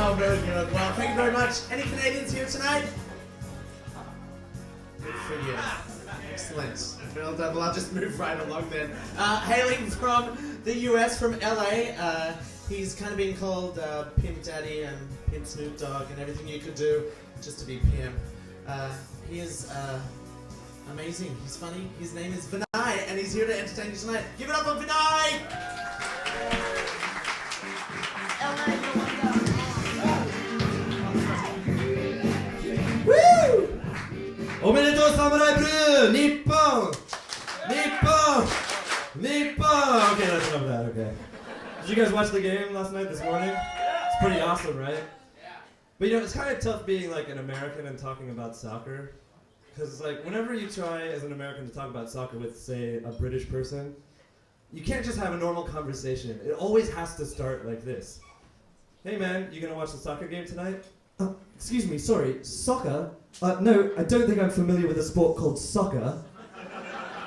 Oh, very good. Well, thank you very much. Any Canadians here tonight? Good for you. Excellent. Well done. Well, I'll just move right along then. Hailing from the US, from LA, he's kind of being called Pimp Daddy and Pimp Snoop Dogg and everything you could do just to be pimp. He is amazing. He's funny. His name is Vinay, and he's here to entertain you tonight. Give it up for Vinay! Woo! Omedetou Samurai Blue! Nippon! Nippon! Nippon! Okay, that's enough of that, okay. Did you guys watch the game last night, this morning? It's pretty awesome, right? But you know, it's kind of tough being like an American and talking about soccer. Because like, whenever you try as an American to talk about soccer with, say, a British person, you can't just have a normal conversation. It always has to start like this. Hey man, you gonna watch the soccer game tonight? Excuse me, sorry, soccer? No, I don't think I'm familiar with a sport called soccer.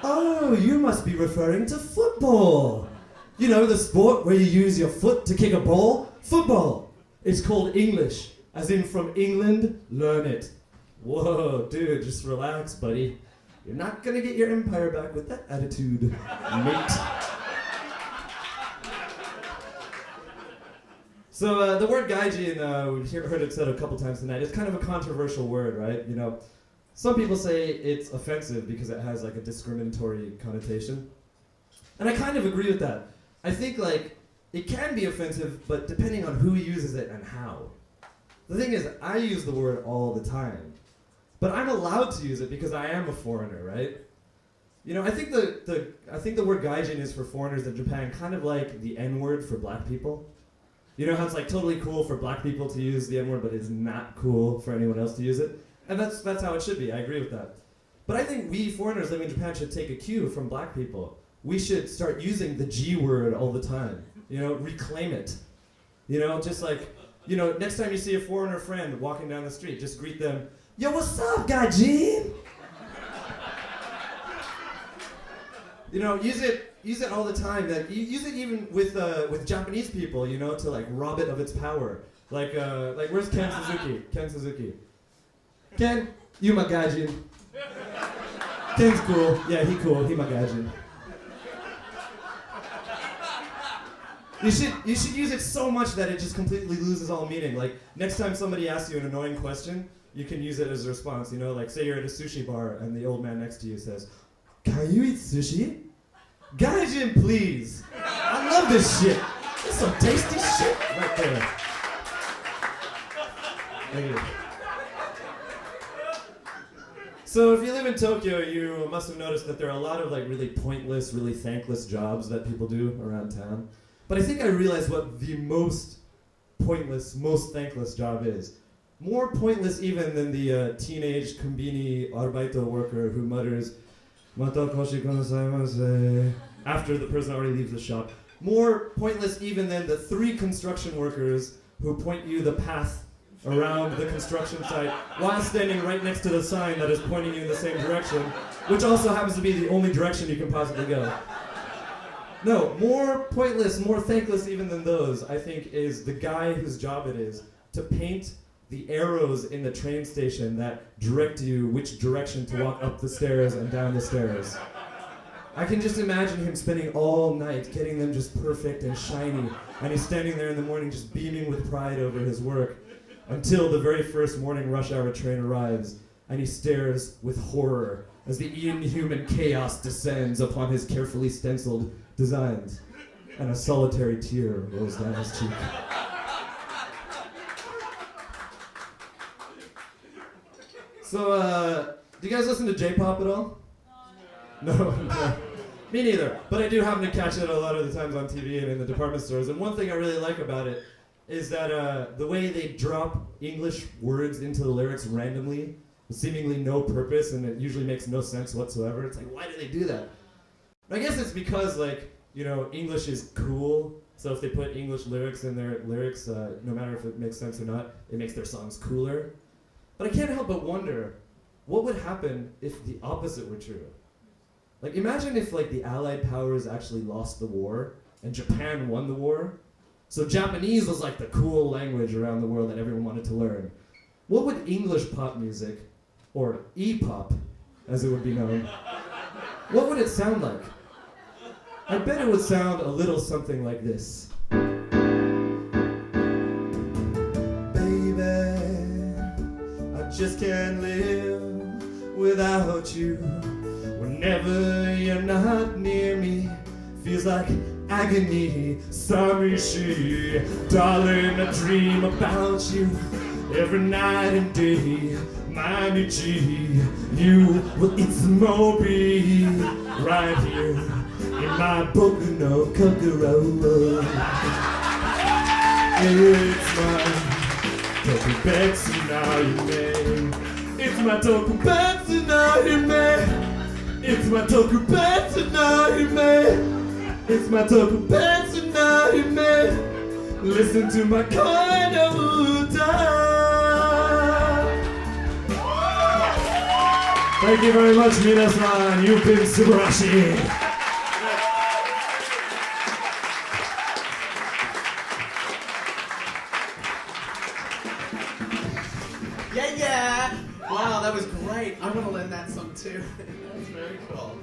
Oh, you must be referring to football. You know, the sport where you use your foot to kick a ball? Football. It's called English, as in from England, learn it. Whoa, dude, just relax, buddy. You're not gonna get your empire back with that attitude, mate. So the word gaijin, we've heard it said a couple times tonight. It's kind of a controversial word, right? You know, some people say it's offensive because it has like a discriminatory connotation. And I kind of agree with that. I think like, it can be offensive, but depending on who uses it and how. The thing is, I use the word all the time. But I'm allowed to use it because I am a foreigner, right? You know, I think the word gaijin is for foreigners in Japan kind of like the N-word for black people. You know how it's like totally cool for black people to use the N-word, but it's not cool for anyone else to use it? And that's how it should be, I agree with that. But I think we foreigners living in Japan should take a cue from black people. We should start using the G word all the time. You know, reclaim it. You know, just like, you know, next time you see a foreigner friend walking down the street, just greet them, yo, what's up, gaijin? You know, use it all the time. Like, use it even with Japanese people, you know, to like rob it of its power. Like where's Ken Suzuki? Ken Suzuki. Ken, you my gaijin. Ken's cool. Yeah, he cool. He my gaijin. You should use it so much that it just completely loses all meaning. Like, next time somebody asks you an annoying question, you can use it as a response, you know? Like, say you're at a sushi bar and the old man next to you says, "Can you eat sushi? Gaijin, please. I love this shit. There's some tasty shit right there." Thank you. So if you live in Tokyo, you must have noticed that there are a lot of like really pointless, really thankless jobs that people do around town. But I think I realized what the most pointless, most thankless job is. More pointless even than the teenage kombini arbaito worker who mutters, "Mata koshi konasaimasu," after the person already leaves the shop. More pointless even than the 3 construction workers who point you the path around the construction site while standing right next to the sign that is pointing you in the same direction, which also happens to be the only direction you can possibly go. No, more pointless, more thankless even than those, I think, is the guy whose job it is to paint the arrows in the train station that direct you which direction to walk up the stairs and down the stairs. I can just imagine him spending all night getting them just perfect and shiny, and he's standing there in the morning just beaming with pride over his work until the very first morning rush hour train arrives, and he stares with horror as the inhuman chaos descends upon his carefully stenciled designs, and a solitary tear rolls down his cheek. So, do you guys listen to J-pop at all? No. Me neither. But I do happen to catch it a lot of the times on TV and in the department stores. And one thing I really like about it is that the way they drop English words into the lyrics randomly, with seemingly no purpose, and it usually makes no sense whatsoever. It's like, why do they do that? I guess it's because, like, you know, English is cool. So if they put English lyrics in their lyrics, no matter if it makes sense or not, it makes their songs cooler. But I can't help but wonder, what would happen if the opposite were true? Like, imagine if, like, the Allied powers actually lost the war, and Japan won the war. So Japanese was like the cool language around the world that everyone wanted to learn. What would English pop music, or E-pop, as it would be known, what would it sound like? I bet it would sound a little something like this. Baby, I just can't live without you. Whenever you're not near me, feels like agony. Samishi, darling, I dream about you every night and day. Manichi, you will itsumo be right here in my boku no kokoro. It's my tokubetsu now you may. It's my tokubetsu now you may. It's my tokubetsu now you may. It's my tokubetsu now you may. Listen to my kind of uta. Thank you very much, minasan. You've been subarashi. Yeah! Wow, that was great. I want to learn that song too. That was very cool.